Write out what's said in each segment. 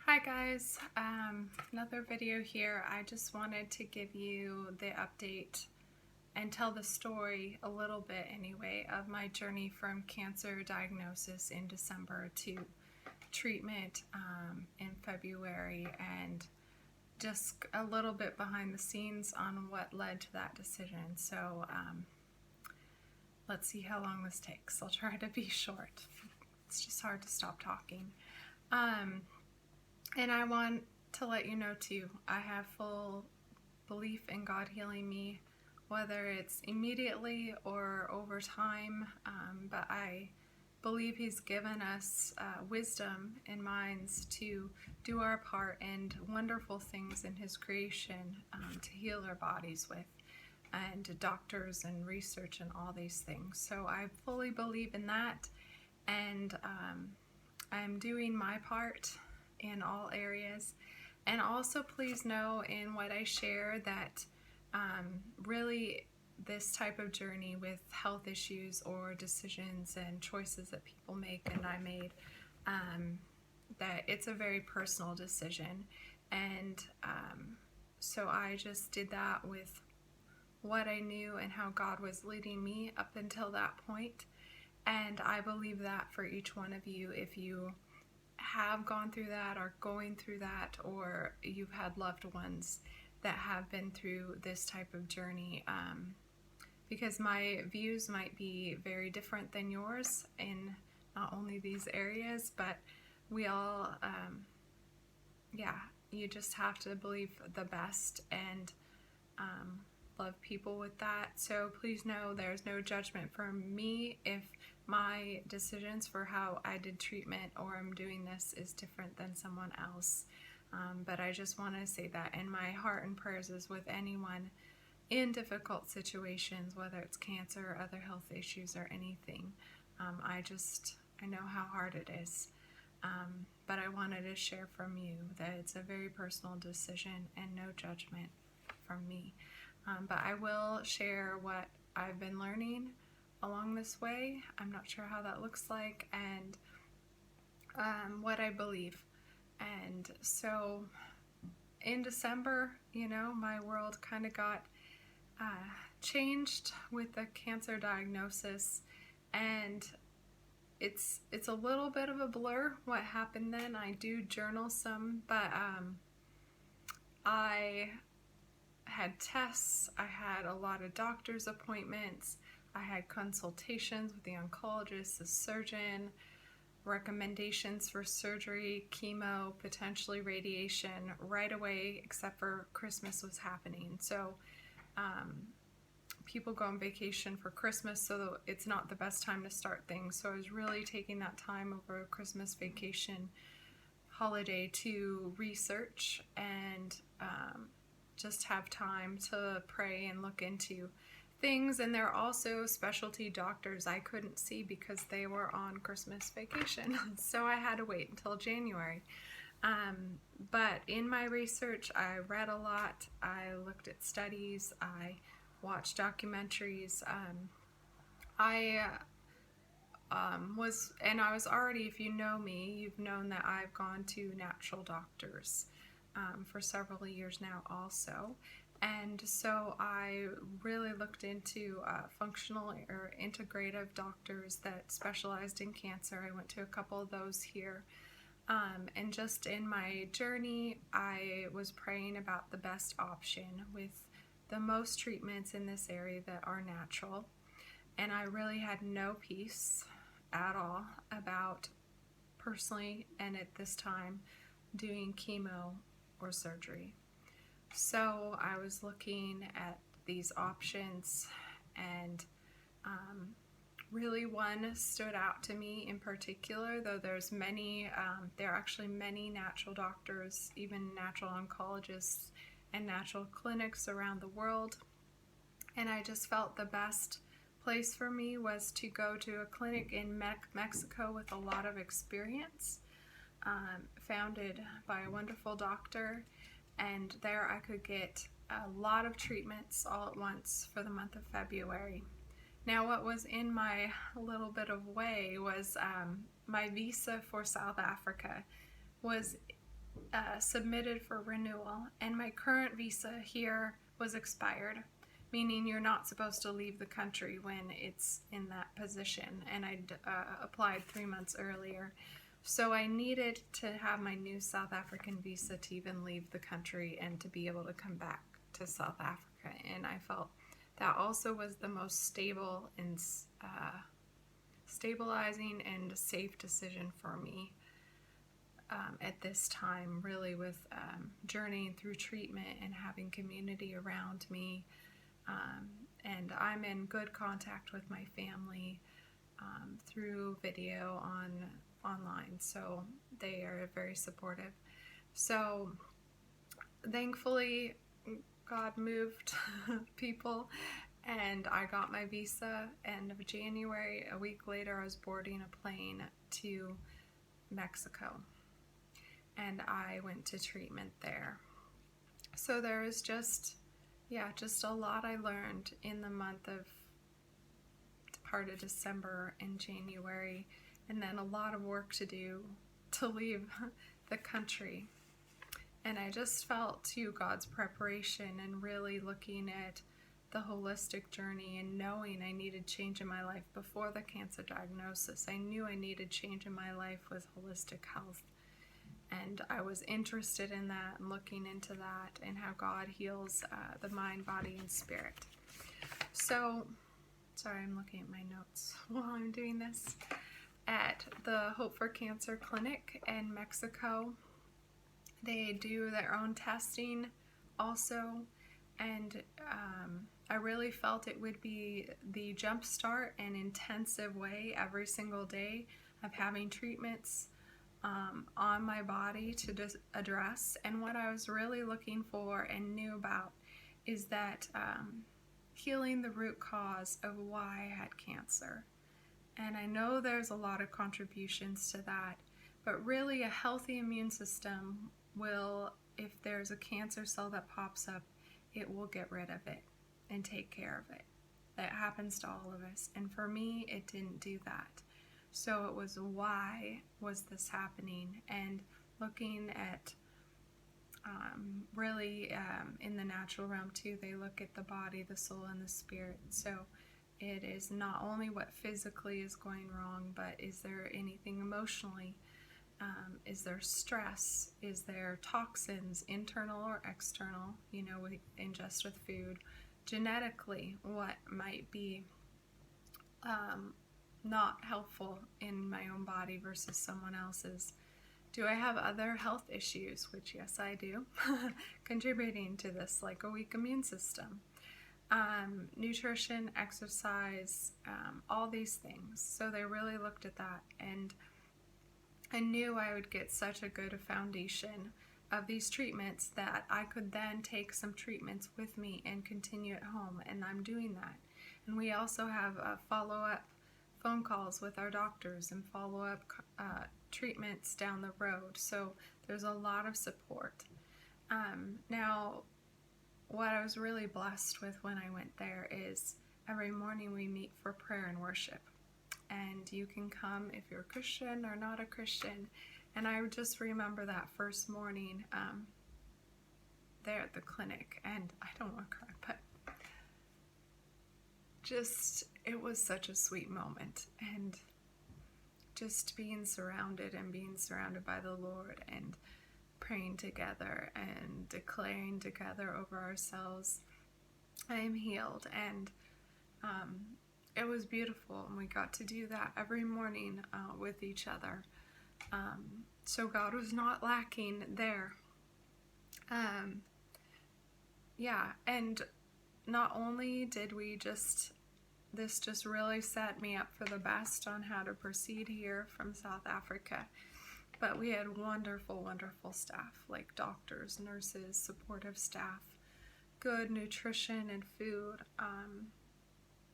Hi guys, another video here. I just wanted to give you the update and tell the story a little bit anyway of my journey from cancer diagnosis in December to treatment in February, and just a little bit behind the scenes on what led to that decision. So let's see how long this takes. I'll try to be short. It's just hard to stop talking. And I want to let you know too, I have full belief in God healing me, whether it's immediately or over time, but I believe He's given us wisdom and minds to do our part and wonderful things in His creation to heal our bodies with, and doctors and research and all these things. So I fully believe in that, and I'm doing my part in all areas. And also please know in what I share that really this type of journey with health issues or decisions and choices that people make and I made, that it's a very personal decision. And so I just did that with what I knew and how God was leading me up until that point. And I believe that for each one of you, if you have gone through that, or going through that, or you've had loved ones that have been through this type of journey, because my views might be very different than yours in not only these areas, but we all, you just have to believe the best and love people with that. So please know there's no judgment from me if my decisions for how I did treatment or I'm doing this is different than someone else. But I just want to say that, and my heart and prayers is with anyone in difficult situations, whether it's cancer or other health issues or anything. I know how hard it is. But I wanted to share from you that it's a very personal decision and no judgment from me. But I will share what I've been learning along this way. I'm not sure how that looks like, and what I believe. And so in December, my world kind of got changed with the cancer diagnosis, and it's a little bit of a blur what happened then. I do journal some, but I had tests, I had a lot of doctor's appointments, I had consultations with the oncologist, the surgeon, recommendations for surgery, chemo, potentially radiation right away, except for Christmas was happening. So people go on vacation for Christmas, so it's not the best time to start things. So I was really taking that time over Christmas vacation holiday to research and just have time to pray and look into things. And there are also specialty doctors I couldn't see because they were on Christmas vacation. So I had to wait until January. But in my research, I read a lot. I looked at studies. I watched documentaries. I was already, if you know me, you've known that I've gone to natural doctors for several years now also. And so I really looked into functional or integrative doctors that specialized in cancer. I went to a couple of those here. And just in my journey, I was praying about the best option with the most treatments in this area that are natural. And I really had no peace at all about personally and at this time doing chemo or surgery. So I was looking at these options, and really one stood out to me in particular, though there are actually many natural doctors, even natural oncologists and natural clinics around the world. And I just felt the best place for me was to go to a clinic in Mexico with a lot of experience, founded by a wonderful doctor. And there I could get a lot of treatments all at once for the month of February. Now, what was in my little bit of way was my visa for South Africa was submitted for renewal, and my current visa here was expired, meaning you're not supposed to leave the country when it's in that position, and I'd applied 3 months earlier. So I needed to have my new South African visa to even leave the country and to be able to come back to South Africa. And I felt that also was the most stable and stabilizing and safe decision for me at this time, really, with journeying through treatment and having community around me. And I'm in good contact with my family through video online, so they are very supportive. So thankfully God moved people, and I got my visa end of January. A week later I was boarding a plane to Mexico, and I went to treatment there. So there is just a lot I learned in the month of part of December and January, and then a lot of work to do to leave the country. And I just felt to God's preparation and really looking at the holistic journey and knowing I needed change in my life before the cancer diagnosis. I knew I needed change in my life with holistic health. And I was interested in that and looking into that and how God heals the mind, body, and spirit. So, sorry, I'm looking at my notes while I'm doing this. At the Hope for Cancer Clinic in Mexico, they do their own testing also, and I really felt it would be the jumpstart and intensive way every single day of having treatments on my body to address. And what I was really looking for and knew about is that healing the root cause of why I had cancer. And I know there's a lot of contributions to that, but really a healthy immune system will, if there's a cancer cell that pops up, it will get rid of it and take care of it. That happens to all of us. And for me, it didn't do that. So it was, why was this happening? And looking at in the natural realm too, they look at the body, the soul, and the spirit. So it is not only what physically is going wrong, but is there anything emotionally? Is there stress? Is there toxins, internal or external, we ingest with food? Genetically, what might be not helpful in my own body versus someone else's? Do I have other health issues? Which, yes, I do, contributing to this, like a weak immune system. Nutrition, exercise, all these things. So they really looked at that, and I knew I would get such a good foundation of these treatments that I could then take some treatments with me and continue at home, and I'm doing that. And we also have follow-up phone calls with our doctors and follow-up treatments down the road. So there's a lot of support. Now, what I was really blessed with when I went there is every morning we meet for prayer and worship. And you can come if you're a Christian or not a Christian. And I just remember that first morning there at the clinic, and I don't want to cry, but just, it was such a sweet moment. And just being surrounded by the Lord and praying together and declaring together over ourselves, I am healed. And it was beautiful, and we got to do that every morning with each other. So God was not lacking there. And not only did this just really set me up for the best on how to proceed here from South Africa, but we had wonderful, wonderful staff, like doctors, nurses, supportive staff, good nutrition and food.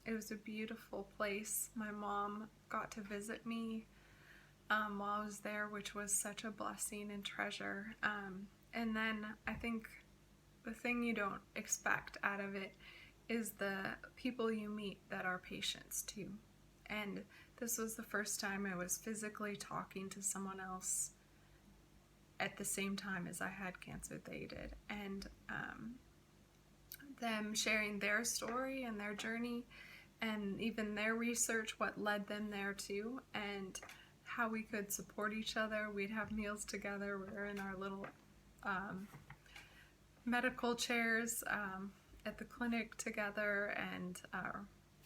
It was a beautiful place. My mom got to visit me while I was there, which was such a blessing and treasure. And then I think the thing you don't expect out of it is the people you meet that are patients too. And this was the first time I was physically talking to someone else at the same time as I had cancer, they did. And them sharing their story and their journey and even their research, what led them there too, and how we could support each other. We'd have meals together. We were in our little medical chairs at the clinic together and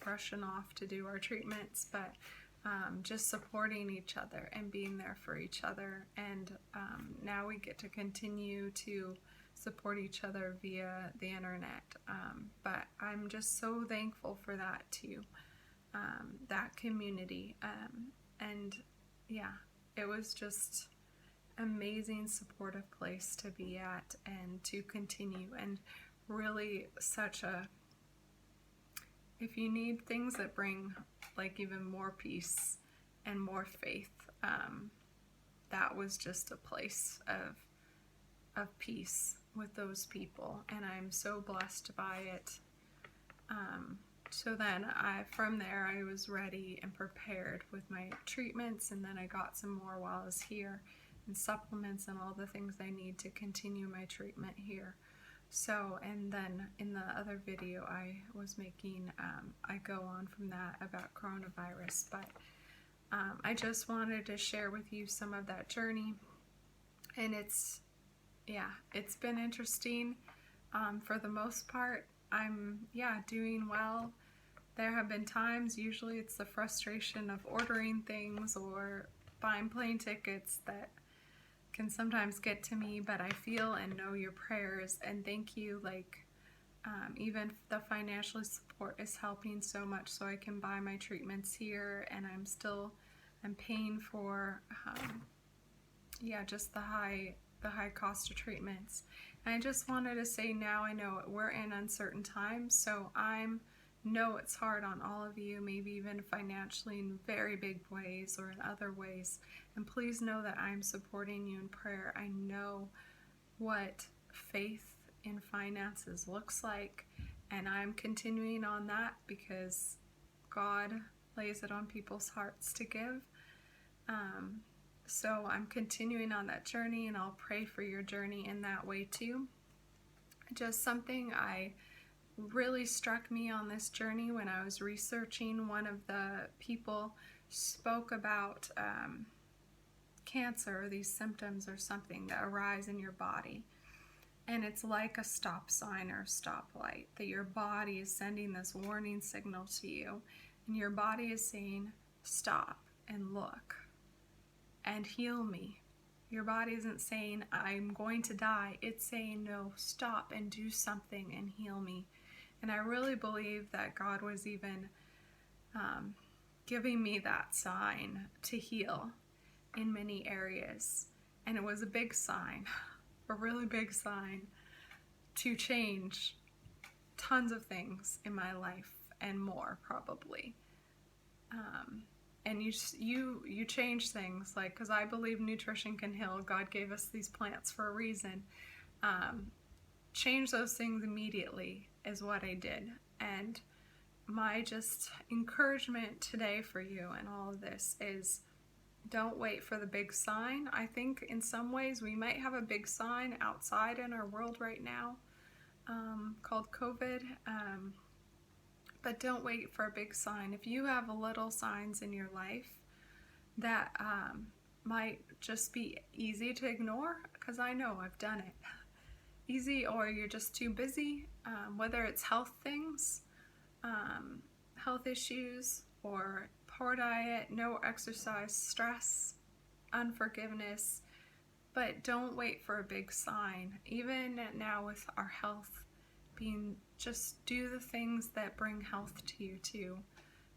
rushing off to do our treatments, but just supporting each other and being there for each other. And now we get to continue to support each other via the internet. But I'm just so thankful for that too, that community. And yeah, it was just amazing supportive place to be at and to continue, and really such a, if you need things that bring like even more peace and more faith, that was just a place of peace with those people, and I'm so blessed by it. So then from there I was ready and prepared with my treatments, and then I got some more while I was here, and supplements and all the things I need to continue my treatment here. So, and then in the other video I was making, I go on from that about coronavirus, but I just wanted to share with you some of that journey. And it's been interesting. For the most part, I'm doing well. There have been times, usually it's the frustration of ordering things or buying plane tickets that can sometimes get to me, but I feel and know your prayers, and thank you. Even the financial support is helping so much, so I can buy my treatments here, and I'm paying for just the high cost of treatments. And I just wanted to say, now I know we're in uncertain times, so know it's hard on all of you, maybe even financially in very big ways or in other ways. And please know that I'm supporting you in prayer. I know what faith in finances looks like, and I'm continuing on that because God lays it on people's hearts to give. So I'm continuing on that journey, and I'll pray for your journey in that way too. Just something really struck me on this journey when I was researching. One of the people spoke about cancer, these symptoms or something that arise in your body. And it's like a stop sign or a stoplight, that your body is sending this warning signal to you, and your body is saying, stop and look and heal me. Your body isn't saying, I'm going to die. It's saying, no, stop and do something and heal me. And I really believe that God was even giving me that sign to heal in many areas. And it was a big sign, a really big sign to change tons of things in my life and more probably. And you change things, like, because I believe nutrition can heal. God gave us these plants for a reason. Change those things immediately is what I did. And my just encouragement today for you and all of this is, don't wait for the big sign. I think in some ways we might have a big sign outside in our world right now called COVID. But don't wait for a big sign. If you have little signs in your life that might just be easy to ignore, because I know I've done it, easy, or you're just too busy, whether it's health things, health issues, or poor diet, no exercise, stress, unforgiveness, but don't wait for a big sign. Even now with our health, just do the things that bring health to you too.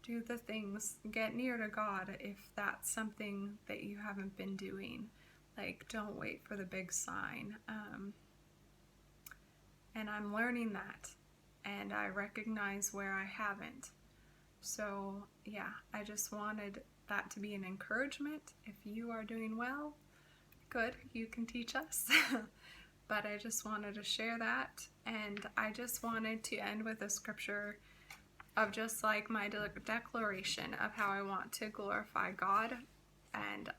Do the things, get near to God if that's something that you haven't been doing. Like, don't wait for the big sign. And I'm learning that, and I recognize where I haven't. So yeah, I just wanted that to be an encouragement. If you are doing well, good, you can teach us. But I just wanted to share that, and I just wanted to end with a scripture of just like my declaration of how I want to glorify God, and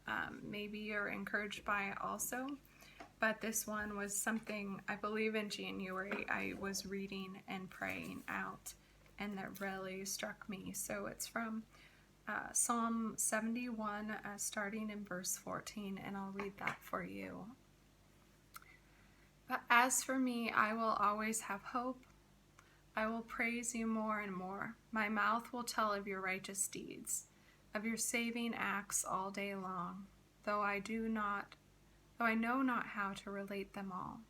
maybe you're encouraged by it also. But this one was something, I believe in January, I was reading and praying out, and that really struck me. So it's from Psalm 71, starting in verse 14, and I'll read that for you. But as for me, I will always have hope. I will praise you more and more. My mouth will tell of your righteous deeds, of your saving acts all day long, though I know not how to relate them all.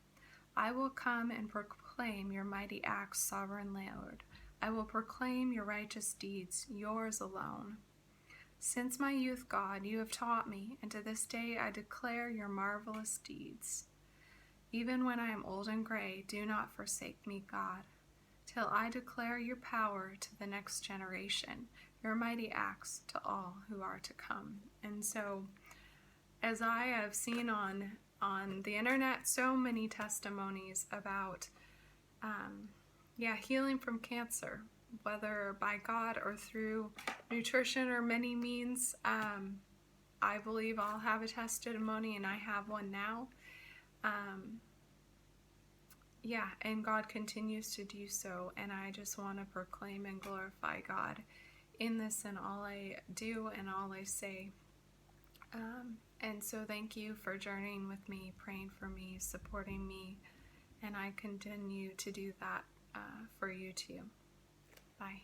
I will come and proclaim your mighty acts, sovereign Lord. I will proclaim your righteous deeds, yours alone. Since my youth, God, you have taught me, and to this day I declare your marvelous deeds. Even when I am old and gray, do not forsake me, God, till I declare your power to the next generation, your mighty acts to all who are to come. And so, as I have seen on the internet, so many testimonies about healing from cancer, whether by God or through nutrition or many means. I believe I'll have a testimony, and I have one now. And God continues to do so, and I just want to proclaim and glorify God in this and all I do and all I say. And so thank you for journeying with me, praying for me, supporting me, and I continue to do that for you too. Bye.